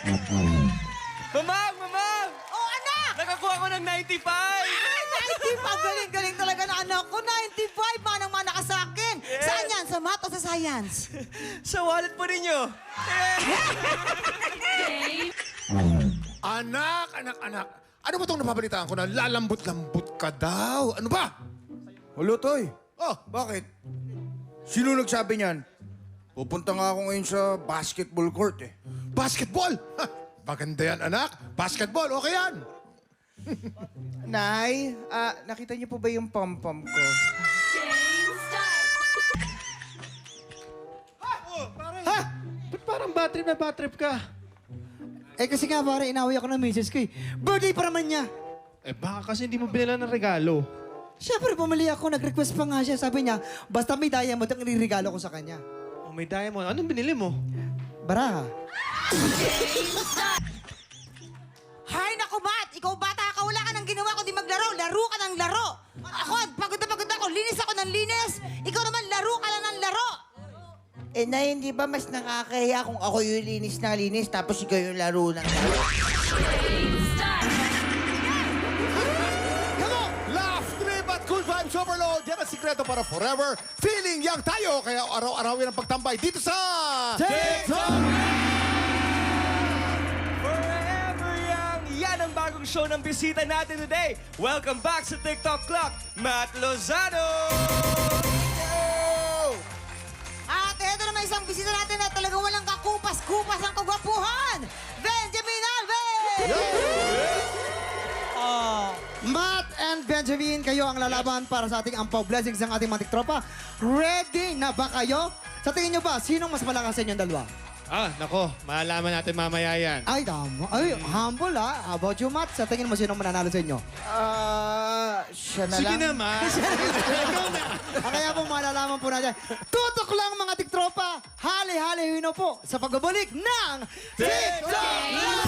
Mamang! Mamang! Oh, anak! Nakakuha ko ng 95! Ay, 95! Galing-galing talaga na anak ko. 95! Manang-mana ka sa akin. Yes. Saan yan? Sa math o sa science? Sa wallet po ninyo. Anak! Ano ba itong napapalitaan ko na lalambot-lambot ka daw? Ano ba? Hulo, Toy. Oh, Bakit? Sino nagsabi niyan? Pupunta nga ako ngayon sa basketball court eh. basketball! Ha, maganda yan, anak. Basketball, okay yan. Nay, nakita niyo po ba yung pom-pom ko? Ha? Ba't parang bad trip na bad trip ka? Eh kasi nga pare, inaway ako ng misis ko eh. Birthday pa naman niya. Eh baka kasi hindi mo binila ng regalo. Siyempre bumali ako, nag-request pa nga siya. Sabi niya, basta may diamond ang iririgalo ko sa kanya. Oh, may diamond. Anong binili mo? Baraha. Hay, naku, Bat! Ikaw, bata ka, wala ka nang ginawa kundi maglaro. Laro ka ng laro. Ako, pagod na pagod ako. Linis ako ng linis. Ikaw naman, laro ka lang ng laro. Eh, Nay, hindi ba mas nakakahiya kung ako yung linis na linis tapos ikaw yung laro ng laro? Hello! Laugh, trip at cool vibes overload. Yan ang sikreto para forever. Feeling young tayo. Kaya araw-arawin ang pagtambay dito sa... TikTok! Forever Young! Yan ang bagong show ng bisita natin today. Welcome back sa TikTok Clock, Matt Lozano! At eto naman isang bisita natin na talagang walang kakupas-kupas ang kagwapuhan. Benjamin Alves! Matt and Benjamin, kayo ang lalaban para sa ating ampaw blessings ng ating mga tiktropa. Ready na ba kayo? Sa tingin nyo ba, sinong mas malakas sa inyong dalawa? Nako. Malalaman natin mamaya yan. Ay, tama. Ay, humble ha. How about you, Matt? Sa tingin mo, sinong mananalo sa inyo? Siya na Sige lang. naman. Kaya po malalaman po natin. Tutok lang mga tiktropa. Hali-hali hino po sa pagbabalik ng TikTok Clock!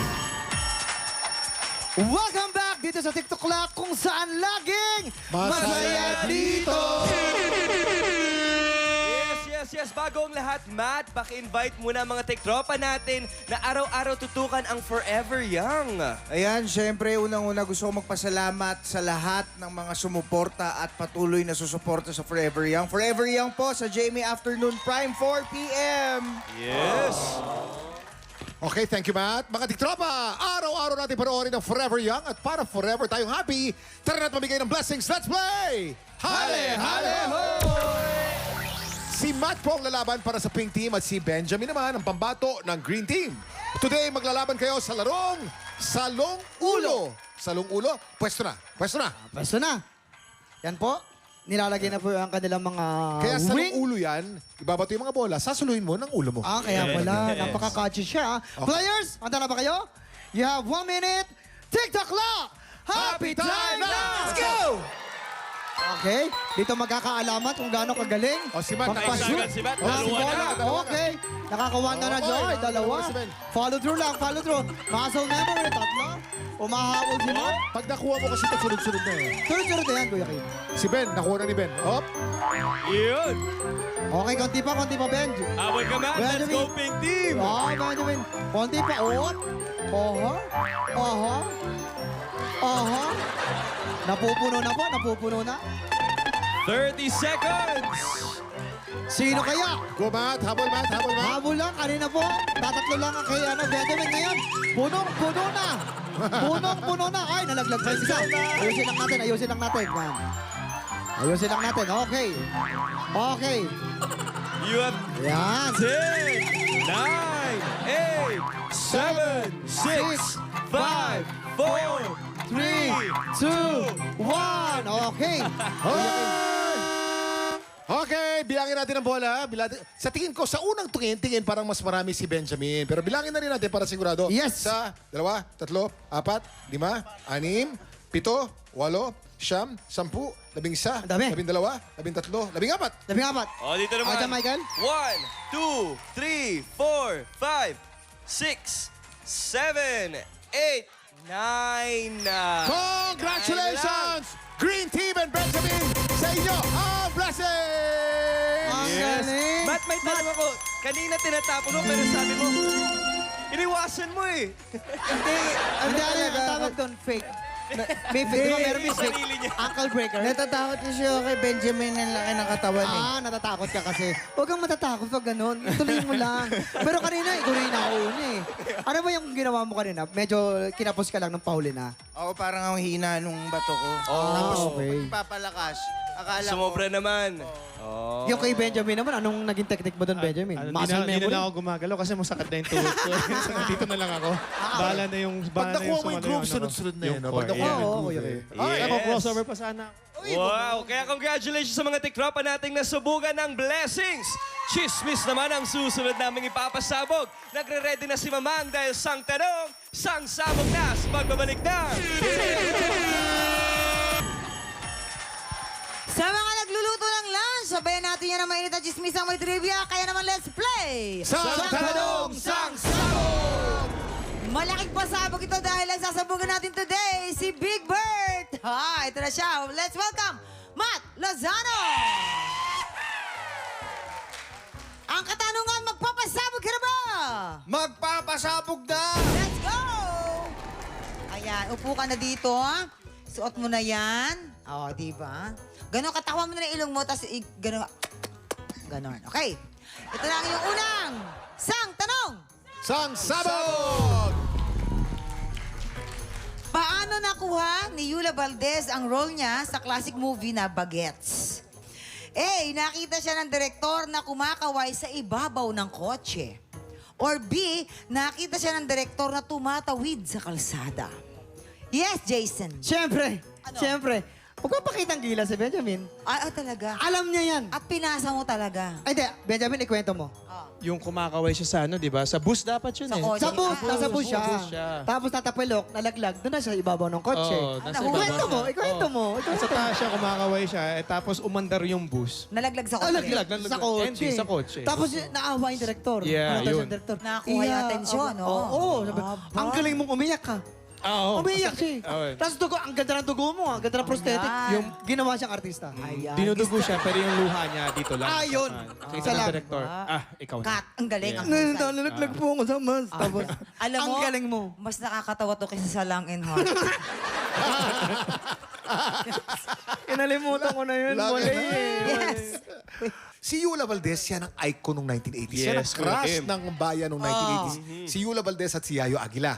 Welcome back dito sa TikTok Clock kung saan laging masaya dito. Yes. Bago ang lahat, Matt, paki-invite muna ang mga tiktropa natin na araw-araw tutukan ang Forever Young. Ayan, syempre, unang-una gusto ko magpasalamat sa lahat ng mga sumuporta at patuloy na susuporta sa Forever Young. Forever Young po sa Jamie Afternoon Prime, 4 p.m. Yes. Okay, thank you, Matt. Mga tiktropa, araw-araw natin panoorin ang Forever Young at para forever tayong happy, tara na't mamigay ng blessings. Let's play! Hale, hale, ho! Si Matt po ang lalaban para sa Pink Team at si Benjamin naman ang pambato ng Green Team. Today, maglalaban kayo sa larong Salong Ulo. Salong Ulo, pwesto na. Pwesto na. Pwesto na. Yan po. Nilalagay na po ang kanilang mga Kaya Salong wing. Ulo yan, ibabato yung mga bola, sasuluhin mo ng ulo mo. Kaya pala. Napaka-catchy siya. Players, handa na ba kayo? You have 1 minute. TikTok Clock! Happy time now! Let's go! Okay, dito magkakaalaman kung gaano kagaling. O, si Matt, magpa-shoot. naisagan si Matt. O, si Dalawa Bola. na, dalawa na. Okay, nakakawan na Okay, Joy. Dalawa. dalawa si Ben. Follow through lang, follow through. Muscle memory, tatlo. Umahabol si Matt. Pag nakuha mo kasi ito, sunod-sunod na eh. Sunod-sunod na yan, Kuya Kim. Si Ben, nakuha na ni Ben. Hop. Yun. Okay, konti pa, Ben. Habol ka, Matt. Let's Benjamin. go, Pink Team. Benjamin. Konti pa. Oho. Napupuno na po, napupuno na. 30 seconds. Sino kaya? Go, Matt. Habol, Matt. Habol, Matt. Habol lang, kanina po. Tatatlo lang ang kay Benjamin ngayon. Punong-puno na. Punong-puno na. Ay, nalaglag pa yung isa. Ayusin lang natin. Yan. Ayusin lang natin. Okay. You have Yan. 10, 9, 8, 7, 6, 5, 4, 3, 2, 1. Okay. Okay, bilangin natin ang bola. Sa tingin ko, sa unang tingin parang mas marami si Benjamin. Pero bilangin na rin natin para sigurado. Yes. Sa 2, 3, 4, 5, 6, 7, 8, 9, 10, 11, 11, Ang dami. 12, 13, 14. 14. Oh, dito naman. Ayan, Michael. 1, 2, 3, 4, 5, 6, 7, 8, 9. Congratulations! Green Team and Benjamin, sa inyo ang blessing! Ang Yes. galing. Matt, may tanong ako. Kanina tinatapon mo, pero sabi mo, Iniwasan mo eh. Hindi, ano Hindi, ang talaga? tawag doon, fake. May fake, di ba meron may fake? Sarili niya. Ankle breaker. Natatakot kasi ako kay Benjamin ang laki ng katawan eh. Natatakot ka kasi. Huwag kang matatakot pag ganun. Tuloy mo lang. Pero kanina, ikaw rin nakauna eh. Ano ba yung ginawa mo kanina? Medyo kinapos ka lang ng pahuli na. Ako parang ang hina nung bato ko. Oh, Tapos okay. papalakas. Akala ko, Sumobra naman. Oh. Yung kay Benjamin naman, anong naging technique mo doon, Benjamin? Muscle Hindi memory? na ako gumagalaw kasi masakit na yung tuhod ko. So, dito na lang ako. Bahala na yung Pag nakuha mo yung groove, ano ko. sunod-sunod na yun. Yung Pag nakuha mo yung Oo, groove. okay. Ay, Ako, crossover pa sana. Wow! Kaya congratulations sa mga tiktropa nating nasubukan ng blessings! Chismis naman ang susunod naming ipapasabog. Nagre-ready na si Mamang dahil sang tanong, sang sabog na sa pagbabalik ng... Sa mga nagluluto ng lunch, sabayan natin yan ang mainit na chismisang may trivia. Kaya naman, let's play! Sang tanong, sang sabog! Malaking pasabog ito dahil ang sasabugan natin today, si Big Bird. Ha, ito na siya. Let's welcome, Matt Lozano. Ang katanungan, magpapasabog ka na ba? magpapasabog na! Let's go! Ayan, upo ka na dito. Suot mo na yan. O, di ba? Ganon, katawan mo na ng ilong mo, tapos ganon. Ganon. Okay. Ito na ang iyong unang sang tanong. Sang sabog! Paano nakuha ni Yula Valdez ang role niya sa classic movie na Bagets? A. Nakita siya ng direktor na kumakaway sa ibabaw ng kotse. Or B. Nakita siya ng direktor na tumatawid sa kalsada. Yes, Jason. Siyempre, Ano? siyempre. Huwag kang pakitang gila si Benjamin. Talaga. Alam niya yan. At pinasa mo talaga. Ay, di. Benjamin, ikwento mo. Yung kumakaway siya sa ano, di ba? Sa bus dapat yun Sa eh. kotse. Sa bus, nasa bus siya. bus siya. Tapos natapilok, nalaglag, doon na siya ibabaw ng kotse. Oo, nasa Ikwento ibabaw Ikwento mo, siya. ikwento Oo. mo. Sa taas siya, kumakaway siya, tapos umandar yung bus. Nalaglag sa kotse. Nalaglag Nalaglag. sa kotse. Ending sa kotse. Tapos naawa yung direktor. Yeah, Ano daw yun. yung direktor? Nakakuha yung atensyon, no? Oo. Sabi, Aba. ang galing mong umiyak ka. Oo. Umiyak siya. Oo. Tapos dugo, ang ganda ng dugo mo, ang ganda ng prosthetic. Ayan. Yung ginawa siyang artista. Ayan. Dinudugo siya, pero yung luha niya dito lang. Ah, yun. Kita Isa ng lang. director. Ikaw na. Kat, ang galing. Yeah. Ang husay. Nalaglag po ako sa mas. Tapos, Alam ang mo, galing mo. mas nakakatawa to kaysa sa Lang and Heart. Kinalimutan ko na yun. Lagi Mali na. eh. Yes. Si Yula Valdez, yan ang icon ng 1980s. Yan ang Yes, crush Kim. ng bayan ng 1980s. Si Yula Valdez at si Yayo Aguila.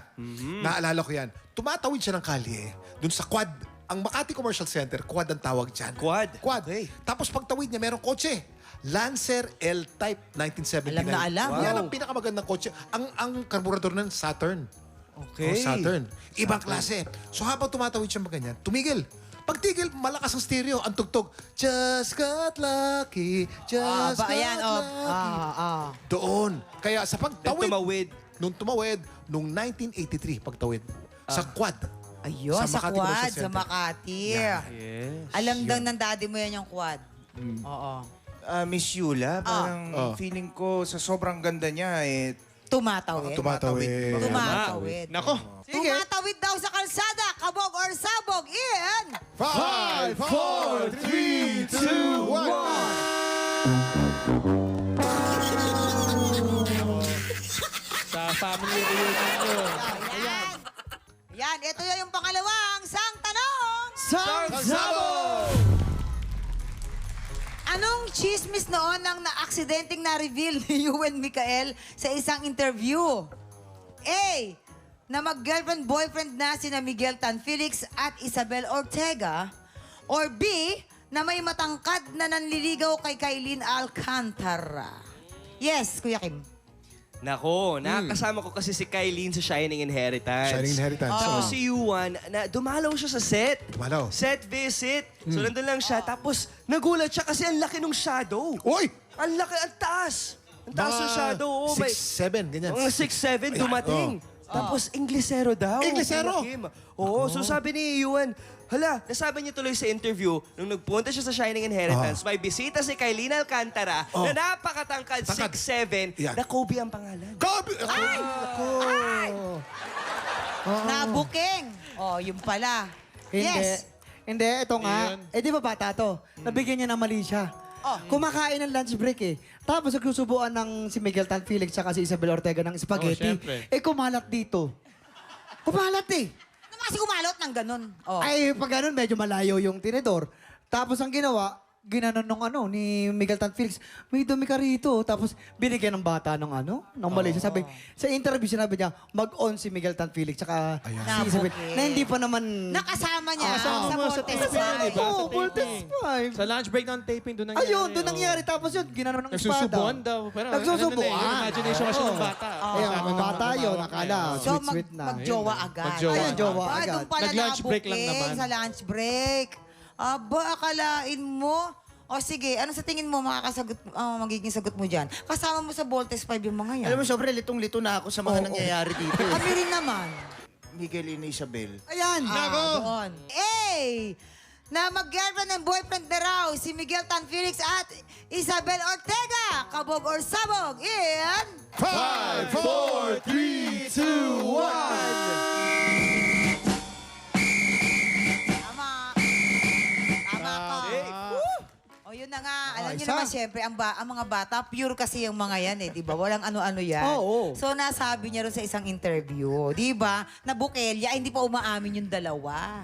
Naalala ko yan. Tumatawid siya ng kalye, dun sa quad. Ang Makati Commercial Center, quad ang tawag dyan. Quad? Quad. Tapos pagtawid niya, merong kotse. Lancer L-Type 1979. Alam na alam. Yan Wow. ang pinakamagandang kotse. Ang karburador ng Saturn. Okay. Oh, Saturn. Ibang klase. So habang tumatawid siya ganyan, tumigil. Pagtigil, malakas ang stereo, ang tugtog. Just got lucky, just got ayan, lucky. Doon. Kaya sa pagtawid, Then tumawid. nung 1983, pagtawid, sa quad. Ayun, Sa sa Makati quad, Commercial sa Center. Makati. Yes. Alam daw ng daddy mo yan yung quad. Oo. Miss Yula, parang Oh. feeling ko sa sobrang ganda niya eh, Tumatawid. Tumatawid. Tumatawid. Nako. Sige. Tumatawid daw sa kalsada, kabog or sabog in... 5, 4, 3, 2, 1. Sa family reunion yun. Ayan. Yan, ito yung pangalawang sang tanong. Sang Sabog! Anong chismis noon ang na-aksidenteng na-reveal ni Ewan Micael sa isang interview? A. Na mag-girlfriend-boyfriend na sina Miguel Tan Felix at Isabel Ortega. Or B. Na may matangkad na nanliligaw kay Kailin Alcantara. Yes, Kuya Kim. Nako, nakakasama ko kasi si Kylene sa Shining Inheritance. Shining Inheritance. Tapos si Yuan, dumalaw siya sa set. Dumalaw. Set visit. So nandun lang siya. Tapos nagulat siya kasi ang laki ng shadow. Uy! Ang laki, ang taas. Ang taas ng shadow. Oh, 6'7", ganyan. Mga 6'7" dumating. Tapos Inglesero daw. Inglesero? Kuya Kim. Oo, so sabi ni Yuan, hala, nasabi niya tuloy sa interview, nung nagpunta siya sa Shining Inheritance, may bisita si Kailin Alcantara na napakatangkad, Tangkad. 6'7", Yan. na Kobe ang pangalan. Kobe! Nabuking. Oh, yun pala. Hindi. Yes. Hindi, ito nga. Yun. Eh, di ba bata to? Nabigyan niya ng mali siya. Kumakain ng lunch break eh. Tapos nagsusubuan ng si Miguel Tan Felix tsaka si Isabel Ortega ng spaghetti. syempre. Kumalat dito. Kumalat eh. Ano kasi kumalot ng ganun? Oh. Ay, pag ganun, medyo malayo yung tinidor. Tapos ang ginawa, ginanon nung ni Miguel Tan Felix, may dumi ka rito. Tapos binigyan ng bata ng ng Malaysia. Sabi, sa interview sinabi niya, mag-on si Miguel Tan Felix tsaka si Isabel. Nabukit. Na hindi pa naman... Nakasama niya Kasama sa mo sa Voltes taping, Five. di ba? Sa Oo, taping. Voltes 5. Sa lunch break ng taping, doon nangyari. Ayun, doon Oo. nangyari. Tapos yun, ginanon ng espada. Nagsusubuan daw. Pero Nagsusubuan. yung imagination kasi ng bata. Ayun, Kasama ng bata mga yun, hawak akala. niya. So, Sweet na. magjowa agad. Magjowa. Ayun, jowa Aba, agad. doon pala Nag-lunch break lang nabukin naman. sa lunch break. Aba, akalain mo. O sige, ano sa tingin mo makakasagot, magiging sagot mo dyan? Kasama mo sa Voltes 5 yung mga yan. Alam mo, sobrang litong-lito na ako sa mga nangyayari dito. Kami rin naman. Miguelina Isabel. Ayan. Doon. A, na mag-girlfriend and boyfriend na raw si Miguel Tan Felix at Isabel Ortega. Kabog or sabog in... 5, 4, 3, 2, 1. Tama. Tama ko. O yun na nga. Alam niyo isa. naman siyempre, ang mga bata, pure kasi yung mga yan eh, di ba? Walang ano-ano yan. Oo. So nasabi niya rin sa isang interview, di ba? Na bukelya, hindi pa umaamin yung dalawa.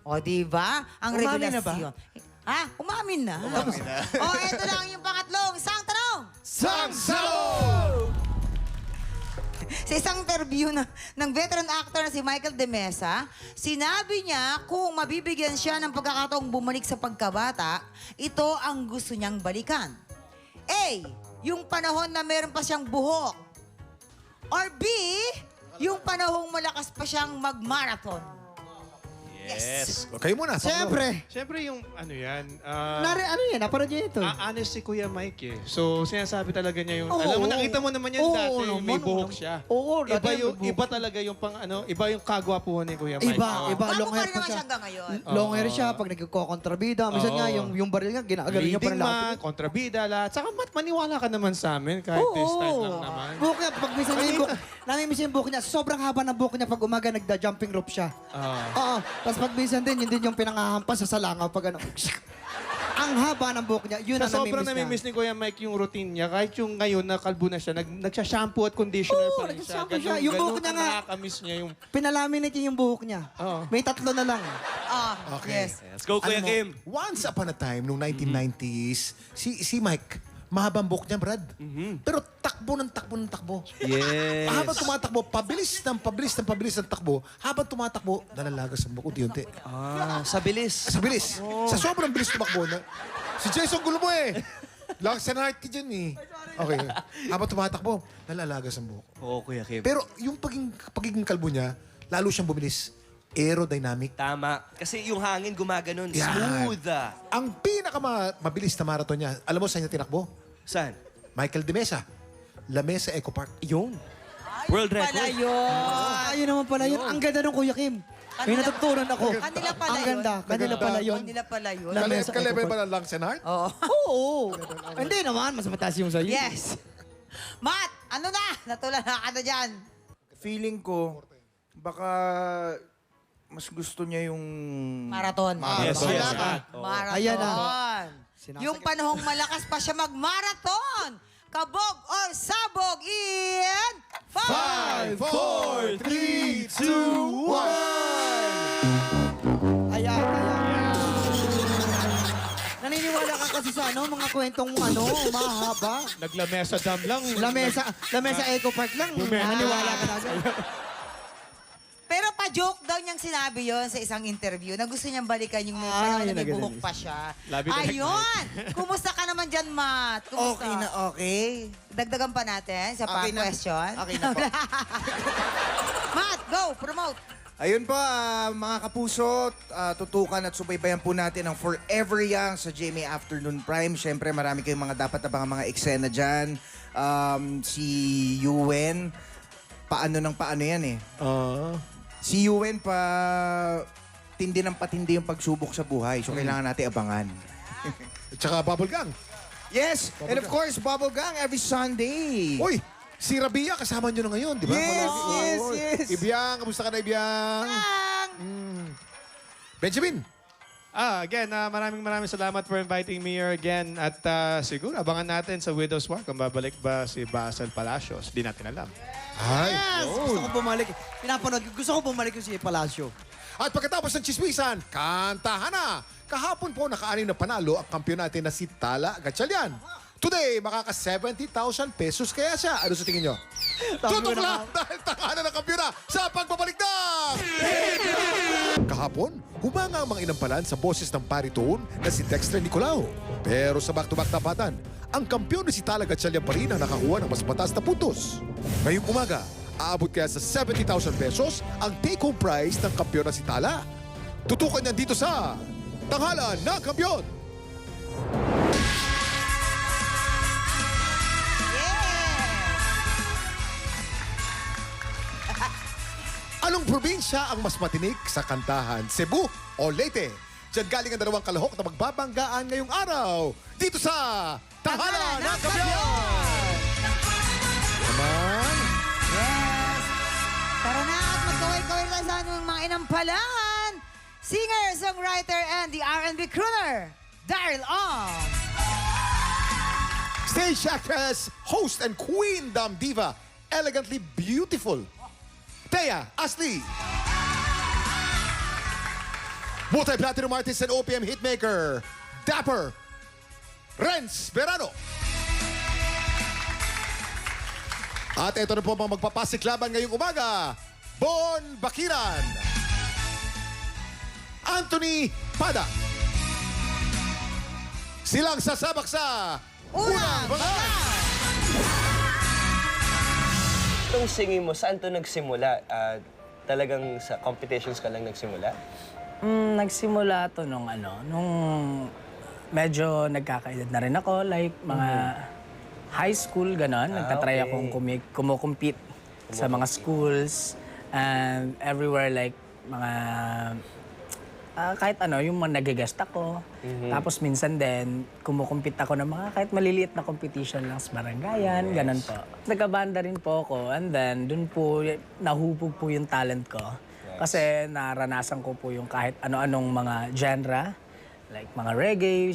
O di ba? Ang Umamin na ba? revelasyon. Ha? Umamin na. O eto lang yung pangatlong isang tanong. Sangsalo! Sa isang interview ng veteran actor na si Michael De Mesa, sinabi niya kung mabibigyan siya ng pagkakataong bumalik sa pagkabata, ito ang gusto niyang balikan. A, yung panahon na meron pa siyang buhok. Or B, yung panahong malakas pa siyang mag-marathon. Yes. Kayo muna. Siyempre. Siyempre yung ano yan. Ano yan? Naparad niya ito. Honest si Kuya Mike eh. So, sinasabi talaga niya yung... Oo, alam mo, oo. nakita mo naman yan Oo, dati. naman, may buhok naman. siya. Oo, dati iba, yung, may buhok iba talaga yung pang ano, iba yung kagwapuhan ni Kuya Mike. Iba, Oo. iba. Bago Long pa hair rin pa naman siya. siya hanggang ngayon. Long hair siya pag nagkukontrabida. Minsan nga, yung baril nga, ginagaling niya pa Leading ng man, lahat. kontrabida, lahat. Saka maniwala ka naman sa amin kahit this time lang naman. Buhok niya, pag minsan niya yung buhok, namimiss yung buhok niya. Sobrang haba ng buhok niya pag umaga nagda-jumping rope siya. Oo. Tapos pag minsan din, yun din yung pinangahampas sa salangaw pag ano. Ang haba ng buhok niya, yun ang Sa sobrang namimiss namimiss ni Kuya Mike yung routine niya, kahit yung ngayon na kalbo na siya, nagsha-shampoo at conditioner Oo, pa rin siya. nagsha-shampoo siya. Yung buhok niya nga. Nakakamiss niya yung... Pinalaminate niya yung buhok niya. Oo. May 3 na lang. Okay. Yes. Let's go, Kuya Alam mo, Kim. Once upon a time, noong 1990s, si Mike, mahabang buhok niya, Brad. Pero takbo ng takbo ng takbo. Yes. Habang tumatakbo, pabilis ng takbo, habang tumatakbo, nalalagas ang buhok unti-unti. Sa bilis. Sa bilis. Sa sobrang bilis tumakbo na. Si Jason gulo mo eh. Lang sa night dyan eh. Okay. Habang tumatakbo, nalalagas ang buhok. Oo, Kuya Kim. Pero yung pagiging kalbo niya, lalo siyang bumilis. Aerodynamic. Tama. Kasi yung hangin gumaganon. Yan. Smooth. Ang pinakamabilis na marathon niya, alam mo saan niya tinakbo? Saan? Michael De Mesa. La Mesa Eco Park. Yun. World Pala record. yun. Ayun naman pala yun. Ang ganda ng Kuya Kim. May Kanila- natutunan ako. Kanila pala Ang ganda. yun. Kanila pala yun. Kanila pala yun. La Mesa Ka-level Eco ba ng lungs and heart? Oo. Oo. Hindi naman. Mas mataas yung sa'yo. Yes. Matt, ano na? Natulan na ka na dyan. Feeling ko, baka mas gusto niya yung... Marathon. Yes, yes. Marathon. Ayan na. Sinasakit. Yung panahong malakas pa siya mag-marathon. Kabog or sabog in 5, 4, 3, 2, 1. Ayan. Naniniwala ka kasi sa mga kwentong mahaba. Naglamesa dam lang. Lamesa Eco Park lang. Naniniwala ka na agad. Pero pa-joke daw niyang sinabi yon sa isang interview na gusto niyang balikan yung panahon na yun may na buhok ganun. pa siya. Labi na Ayun! Kumusta ka naman dyan, Matt? Kumusta? Okay na okay. Dagdagan pa natin sa Okay na. question. Okay na po. Matt, go! Promote! Ayun po, mga kapuso, tutukan at subaybayan po natin ang Forever Young sa GMA Afternoon Prime. Siyempre, marami kayong mga dapat abangan mga eksena dyan. Si Yuen, paano yan eh. Si Yuen tindi ng patindi yung pagsubok sa buhay. So, kailangan natin abangan. Tsaka Bubble Gang. Yes! And of course, Bubble Gang every Sunday. Uy, si Rabia kasama nyo na ngayon, di ba? Yes, Palagi. yes, Oo. yes. Ibiang, kamusta ka na, Ibiang? Benjamin, Again, maraming salamat for inviting me here again. At siguro, abangan natin sa Widow's War kung babalik ba si Basil Palacios. Di natin alam. Ay, Yes! Gusto ko bumalik. Pinapanood ko. Gusto ko bumalik yung si Palacio. At pagkatapos ng chismisan, kantahan na! Kahapon po naka-anim na panalo ang kampiyon natin na si Tala Gatchalian. Today, makaka 70,000 pesos kaya siya. Ano sa tingin nyo? Tutok lang dahil tanganan ng kampiyon na sa pagbabalik ng... Kahapon, humanga ang mga inampalan sa boses ng baritone na si Dexter Nicolao. Pero sa back-to-back tapatan, ang kampiyon na si Tala Gatchalian pa rin ang nakakuha ng mas mataas na puntos. Ngayong umaga, aabot kaya sa 70,000 pesos ang take-home prize ng kampiyon na si Tala. Tutukan niyan dito sa Tanghalan ng Kampiyon. Anong probinsya ang mas matinik sa kantahan? Cebu o Leyte? Diyan galing ang dalawang kalahok na magbabanggaan ngayong araw. Dito sa Tanghalan ng Kampiyon! Naman. Yes! Tara na at magkaway-kaway tayo sa ating mga inampalan. Singer, songwriter, and the R&B crooner, Daryl Ong. Stage actress, host, and queen dam diva, elegantly beautiful, Thea Asli. Multi-platinum artist and OPM hitmaker, Dapper Renz Verano. At ito na po mga magpapasiklaban ngayong umaga, Bon Bakiran, Anthony Pada. Silang sasabak sa Unang Bakas! Itong singing mo, saan to nagsimula? Talagang sa competitions ka lang nagsimula? Nagsimula to nung medyo nagkakaedad na rin ako, like mga high school, ganon. Nagtatry okay. akong kumukumpete sa mga schools and everywhere, like mga kahit ano, yung mga nag-guest ako. Tapos minsan din, kumukumpit ako ng mga kahit maliliit na competition lang sa barangayan, ganun po. Nagkabanda rin po ako and then dun po nahubog po yung talent ko. Kasi naranasan ko po yung kahit ano-anong mga genre, like mga reggae,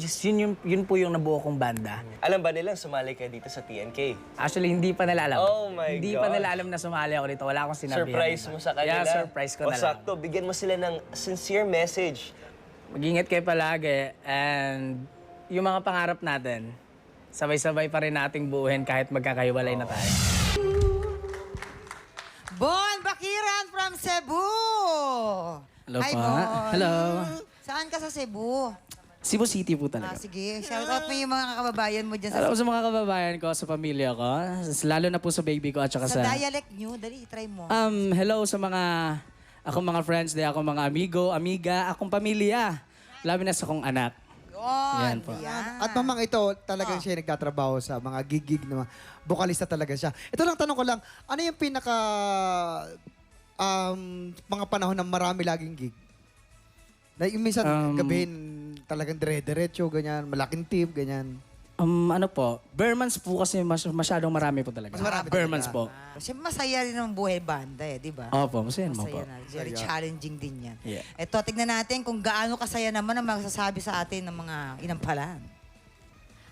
yun po yung nabuo kong banda. Alam ba nila sumali ka dito sa TNK? Actually, hindi pa nila alam. Oh my Hindi gosh. pa nila alam na sumali ako dito. Wala akong sinabihan. Surprise mo sa kanila? Yeah, surprise ko na lang. Sakto, bigyan mo sila ng sincere message. Mag-ingat kayo palagi and yung mga pangarap natin, sabay-sabay pa rin nating buuhin kahit magkakahiwalay na tayo. Bon Bakiran from Cebu. Hello Hi, po. Bon. Hello. Saan ka sa Cebu? Cebu City po talaga. Sige, shout out mo yung mga kababayan mo dyan sa Alam ko sa mga kababayan ko, sa pamilya ko, lalo na po sa baby ko at saka Sa sa... dialect nyo, dali, try mo. Hello sa akong mga friends, akong mga amigo, amiga, akong pamilya. Labi na sa akong anak. Yan po. Yan. At mamang ito, talagang siya nagtatrabaho sa mga gig na vokalista talaga siya. Ito lang, tanong ko lang, ano yung pinaka mga panahon na marami laging gig? Na yung minsan gabihin talagang dire-diretso, ganyan, malaking tip, ganyan. Ano po, Bermans po kasi masyadong marami po talaga. Mas marami Bermans talaga. po. Siyempre masaya rin ang buhay banda di ba? Opo, masaya naman po. Masaya na. Very challenging din yan. Yeah. Ito, tignan natin kung gaano kasaya naman ang magsasabi sa atin ng mga inampalan.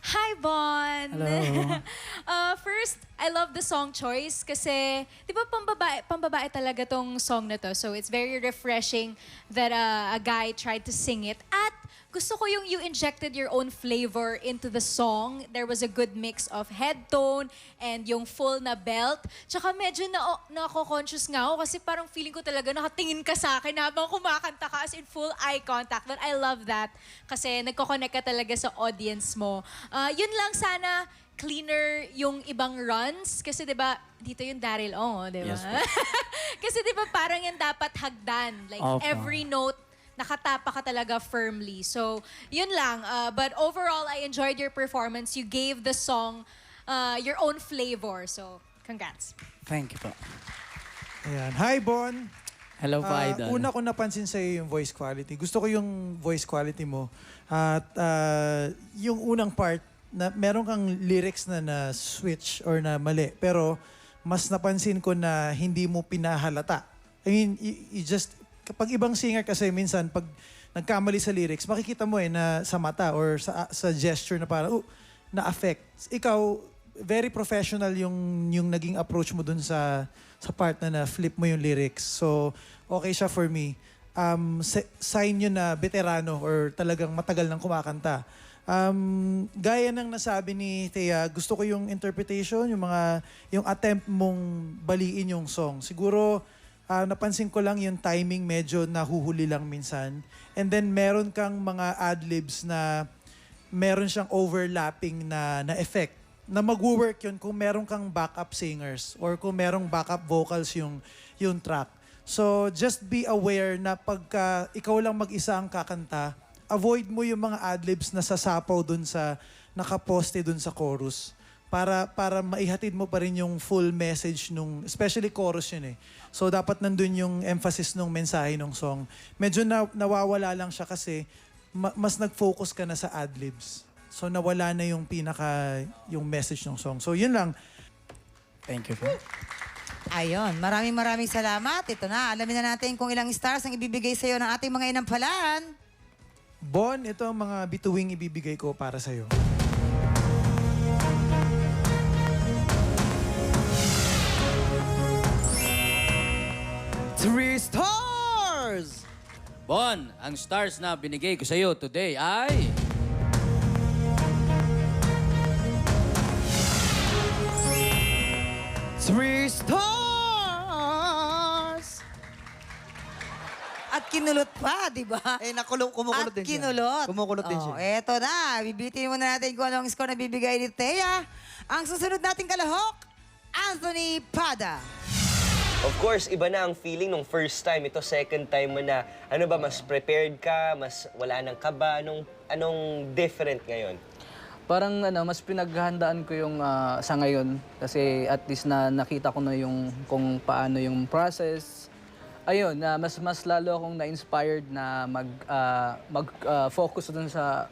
Hi, Bon! Hello. First, I love the song choice kasi, di ba pambabae talaga tong song na to. So it's very refreshing that a guy tried to sing it. At gusto ko yung you injected your own flavor into the song. There was a good mix of head tone and yung full na belt. Tsaka medyo na-conscious nga ako kasi parang feeling ko talaga nakatingin ka sa akin habang kumakanta ka as in full eye contact. But I love that kasi nagko-connect ka talaga sa audience mo. Yun lang sana cleaner yung ibang runs kasi 'di ba dito yung Daryl Ong, 'di ba? Yes, Kasi 'di ba parang yan dapat hagdan, like Opo. every note nakatapa ka talaga firmly. So, yun lang. But overall, I enjoyed your performance. You gave the song your own flavor. So, congrats. Thank you po. Ayan. Hi, Bon. Hello po, Idol. Una ko napansin sa'yo yung voice quality. Gusto ko yung voice quality mo. At yung unang part, na meron kang lyrics na na-switch or na mali. Pero mas napansin ko na hindi mo pinahalata. I mean, you just... Kapag ibang singer kasi minsan, pag nagkamali sa lyrics, makikita mo na sa mata or sa gesture na parang, na-affect. Ikaw, very professional yung naging approach mo dun sa part na flip mo yung lyrics. So, okay siya for me. Sign yun na veterano or talagang matagal nang kumakanta. Gaya ng nasabi ni Thea, gusto ko yung interpretation, yung attempt mong baliin yung song. Siguro, napansin ko lang yung timing medyo nahuhuli lang minsan. And then meron kang mga ad-libs na meron siyang overlapping na effect. Na mag-work yun kung meron kang backup singers or kung merong backup vocals yung track. So just be aware na pagka ikaw lang mag-isa ang kakanta, avoid mo yung mga ad-libs na sasapaw dun sa, nakaposte dun sa chorus. Para maihatid mo pa rin yung full message especially chorus yun eh. So dapat nandun yung emphasis ng mensahe ng song. Medyo nawawala lang siya kasi mas nag-focus ka na sa ad-libs. So nawala na yung yung message ng song. So yun lang. Thank you po. Ayun, maraming salamat. Ito na, alamin na natin kung ilang stars ang ibibigay sa'yo ng ating mga inampalan. Bon, ito ang mga bituing ibibigay ko para sa'yo. 3 stars! Bon, ang stars na binigay ko sa iyo today ay... Three stars! At kinulot pa, di ba? Kumukulot At din siya. kinulot. Kumukulot din siya. Eto na, bibitin muna natin kung anong score na bibigay ni Thea. Ang susunod nating kalahok, Anthony Pada. Of course, iba na ang feeling nung first time. Ito, second time mo na. Ano ba, mas prepared ka? Mas wala nang kaba? Anong different ngayon? Parang mas pinaghahandaan ko yung sa ngayon kasi at least na nakita ko na yung kung paano yung process. Ayun, mas lalo akong na-inspired na mag-focus dun sa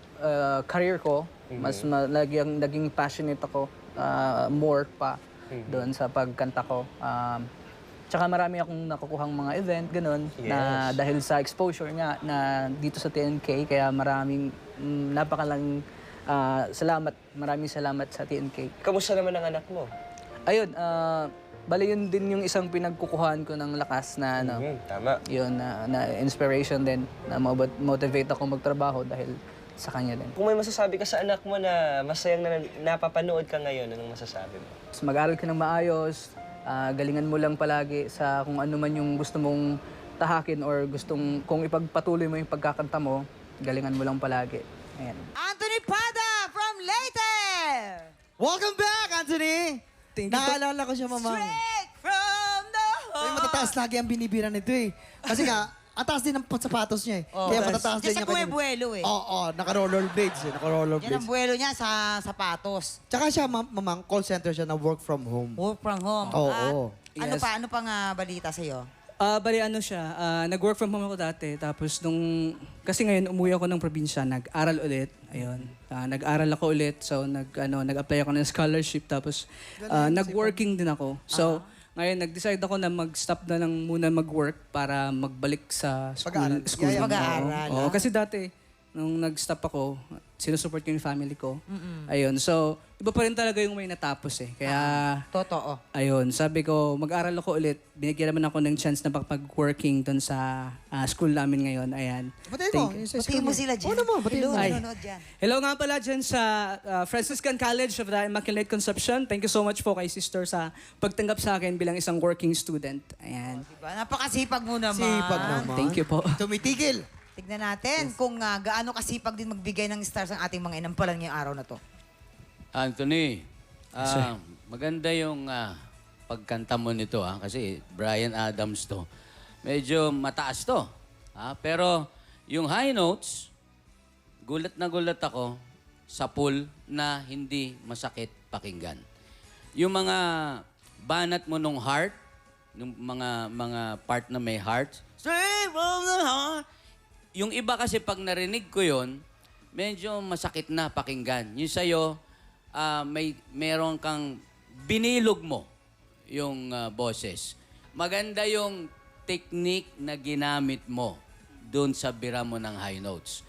career ko. Mas naging passionate ako more pa doon sa pagkanta ko. Tsaka marami akong nakukuhang mga event, ganun, na dahil sa exposure nga na dito sa TNK, kaya maraming salamat sa TNK. Kamusta naman ang anak mo? Ayun, bali yun din yung isang pinagkukuhaan ko ng lakas na Tama. yun, na inspiration din, na motivate ako magtrabaho dahil sa kanya din. Kung may masasabi ka sa anak mo na masayang napapanood ka ngayon, anong masasabi mo? Mag-aral ka ng maayos, galingan mo lang palagi sa kung ano man yung gusto mong tahakin or kung ipagpatuloy mo yung pagkakanta mo, galingan mo lang palagi. Ayan. Anthony Pada from Leyte! Welcome back, Anthony! Naalala ko siya, Mamang. Straight from the heart! Ay, matataas lagi ang binibira nito eh. Kasi nga, ataas din ang sapatos niya eh. Kaya matataas din Diyan niya. sa buwe-buwelo eh. Oo, naka-rollerblades eh. Yan Naka-rollerblades. ang buwelo niya sa sapatos. Tsaka siya, Mamang, call center siya na work from home. Work from home. Oo. At ano pang balita sa'yo? Bali siya, nag-work from home ako dati. Tapos kasi ngayon umuwi ako ng probinsya, nag-aral ulit. Ayun. Nag-aral ako ulit. So nag-apply ako ng scholarship. Tapos nag-working din ako. So ngayon nag-decide ako na mag-stop na lang muna mag-work para magbalik sa school. Mag-aaral. Oo, kasi dati, nung nag-stop ako, sinusupport ko yung family ko. Ayun. So, iba pa rin talaga yung may natapos eh. Kaya, Totoo. ayun, sabi ko, mag-aral ako ulit. Binigyan naman ako ng chance na pag-working doon sa school namin ngayon. Ayan. Batiin mo sila dyan. Oo naman, batiin mo. Ay. Nanonood dyan. Hello nga pala dyan sa Franciscan College of the Immaculate Conception. Thank you so much po kay sister sa pagtanggap sa akin bilang isang working student. Ayan. Diba? Napakasipag mo naman. Sipag naman. Thank you po. Tumitigil. Tignan natin kung gaano kasipag din magbigay ng stars ang ating mga inampalan ngayong araw na to. Anthony, maganda yung pagkanta mo nito kasi Bryan Adams to. Medyo mataas to. Pero yung high notes, gulat na gulat ako sa pool na hindi masakit pakinggan. Yung mga banat mo nung heart, yung mga part na may heart, straight from the heart. Yung iba kasi pag narinig ko yon, medyo masakit na pakinggan. Yung sa'yo, meron kang binilog mo yung boses. Maganda yung technique na ginamit mo doon sa bira mo ng high notes.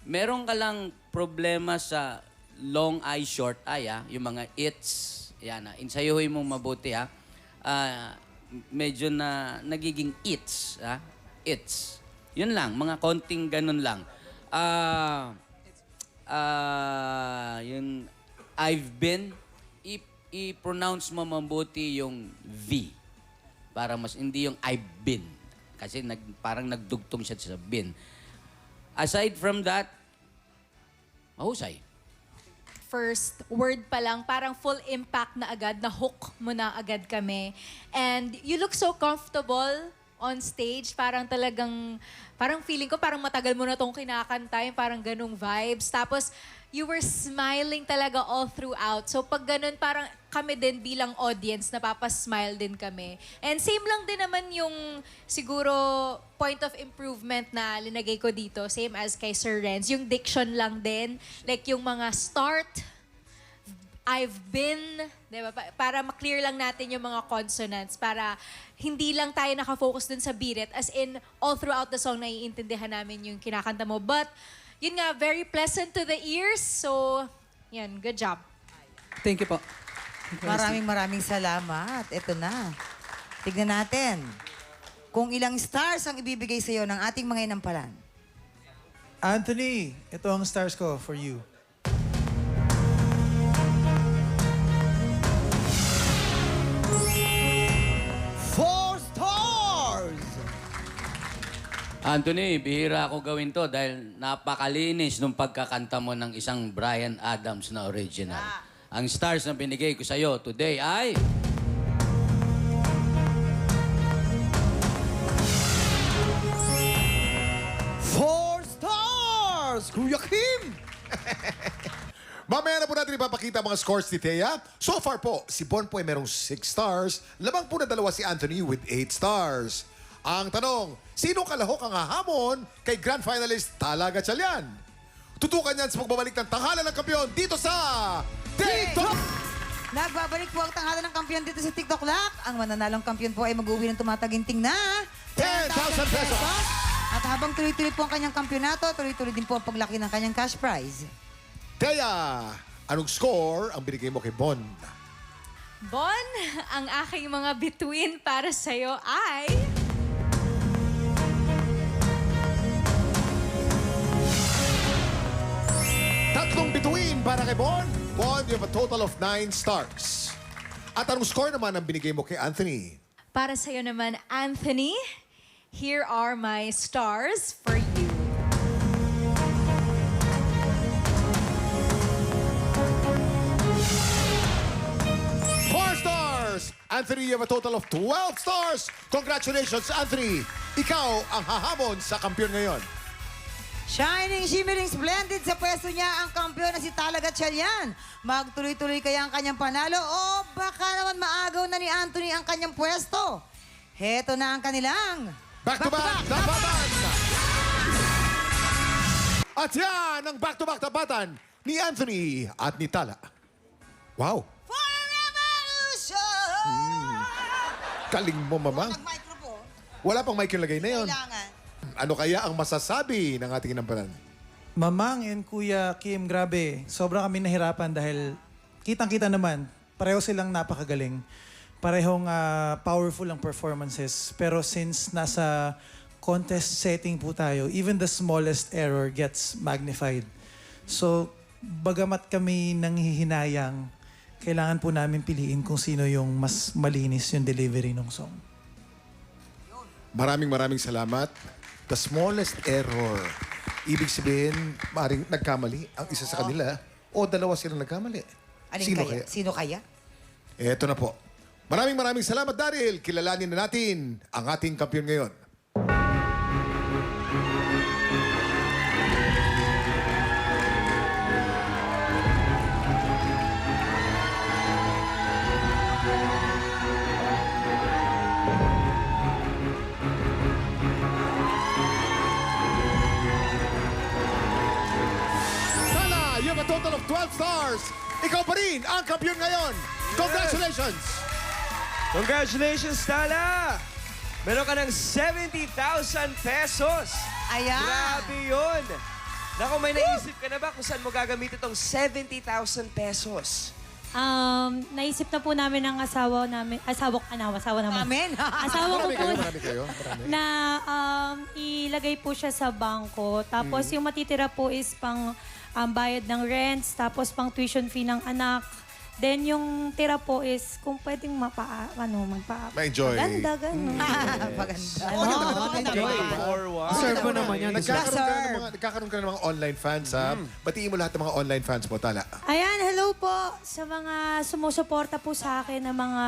Meron ka lang problema sa long I, short I, yung mga its. Yan, insayuhin mong mabuti, ha. Medyo na nagiging its, ha. Its. Yun lang, mga konting ganun lang. Yung I've been, i-pronounce mo mabuti yung V. Para mas, hindi yung I've been. Kasi parang nagdugtong siya sa bin. Aside from that, mahusay. First word pa lang, parang full impact na agad, na hook mo na agad kami. And you look so comfortable on stage. Parang talagang, parang feeling ko, parang matagal mo na tong kinakanta, yung parang ganung vibes. Tapos, you were smiling talaga all throughout. So pag ganun, parang kami din bilang audience, napapasmile din kami. And same lang din naman yung siguro point of improvement na linagay ko dito. Same as kay Sir Renz. Yung diction lang din. Like yung mga start, I've been, diba? Para maklear lang natin yung mga consonants. Para hindi lang tayo nakafocus dun sa beat it. As in, all throughout the song, naiintindihan namin yung kinakanta mo. But, yun nga, very pleasant to the ears. So, yan, good job. Thank you po. Maraming salamat. Ito na. Tignan natin kung ilang stars ang ibibigay sa'yo ng ating mga inampalan. Anthony, ito ang stars ko for you. Anthony, bihira ako gawin to dahil napakalinis nung pagkakanta mo ng isang Bryan Adams na original. Ang stars na binigay ko sa'yo today ay... 4 stars! Kuya Kim! Mamaya na po natin ipapakita mga scores ni Thea. So far po, si Bon po ay merong 6 stars. Lamang po na dalawa si Anthony with 8 stars. Ang tanong, sino kalahok ang hahamon kay Grand Finalist Tala Gatchalian? Tutukan yan sa pagbabalik ng tanghalan ng kampiyon dito sa TikTok! Nagbabalik po ang tanghalan ng kampiyon dito sa TikTok Lock. Ang mananalong kampiyon po ay mag-uwi ng tumataginting na 10,000 pesos! At habang tuloy-tuloy po ang kanyang kampyonato, tuloy-tuloy din po ang paglaki ng kanyang cash prize. Thea, anong score ang binigay mo kay Bon? Bon, ang aking mga bituin para sa'yo ay... Tatlong bituin para kay Bon. Bon, you have a total of 9 stars. At anong score naman ang binigay mo kay Anthony? Para sa'yo naman, Anthony, here are my stars for you. Anthony, you have a total of 12 stars. Congratulations, Anthony. Ikaw ang hahamon sa kampiyon ngayon. Shining, shimmering, splendid sa pwesto niya ang kampiyon na si Tala Gatchalian. Magtuloy-tuloy kaya ang kanyang panalo o baka naman maagaw na ni Anthony ang kanyang pwesto. Heto na ang kanilang Back-to-back tapatan! At yan ang back-to-back tapatan ni Anthony at ni Tala. Wow! Galing mo, Mama. Wala pang mic yung lagay na yun. Ano kaya ang masasabi ng ating inampanan? Mamang and Kuya Kim, grabe. Sobrang kami nahirapan dahil kitang-kita naman, pareho silang napakagaling. Parehong powerful ang performances. Pero since nasa contest setting po tayo, even the smallest error gets magnified. So, bagamat kami nanghihinayang, kailangan po namin piliin kung sino yung mas malinis yung delivery ng song. Maraming salamat. The smallest error. Ibig sabihin, maaaring nagkamali ang isa sa kanila o dalawa silang nagkamali. Sino kaya? Eto na po. Maraming salamat dahil kilalanin na natin ang ating kampiyon ngayon. You have a total of 12 stars. Ikaw pa rin ang kampiyon ngayon. Congratulations! Congratulations, Tala! Meron ka ng 70,000 pesos. Ayan. Grabe yun. Naku, may naisip ka na ba kung saan mo gagamitin itong 70,000 pesos? Naisip na po namin ng asawa namin. Asawa naman. Amen. Asawa ko po Marami kayo. Marami. na ilagay po siya sa bangko. Tapos yung matitira po is pang bayad ng rents, tapos pang tuition fee ng anak. Then yung tira po is kung pwedeng Ma-enjoy. Maganda, gano'n. Maganda. Deserve mo naman yan. Nagkakaroon ka ng mga online fans, ha? Batiin mo lahat ng mga online fans mo, Tala. Ayan, hello po sa mga sumusuporta po sa akin na mga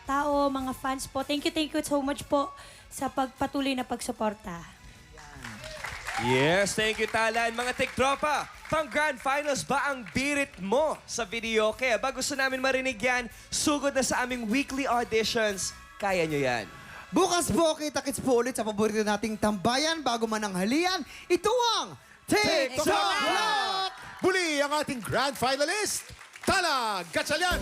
tao, mga fans po. Thank you so much po sa pagpatuloy na pagsuporta. Yes, thank you, Talan. Mga tiktropa, pang Grand Finals ba ang birit mo sa video? Kaya ba gusto namin marinig yan, sugod na sa aming weekly auditions. Kaya nyo yan. Bukas po, kita-kits po ulit sa paborito nating tambayan bago mananghalian. Ito ang TikTok Muli ang ating grand finalist, Tala Gatchalian.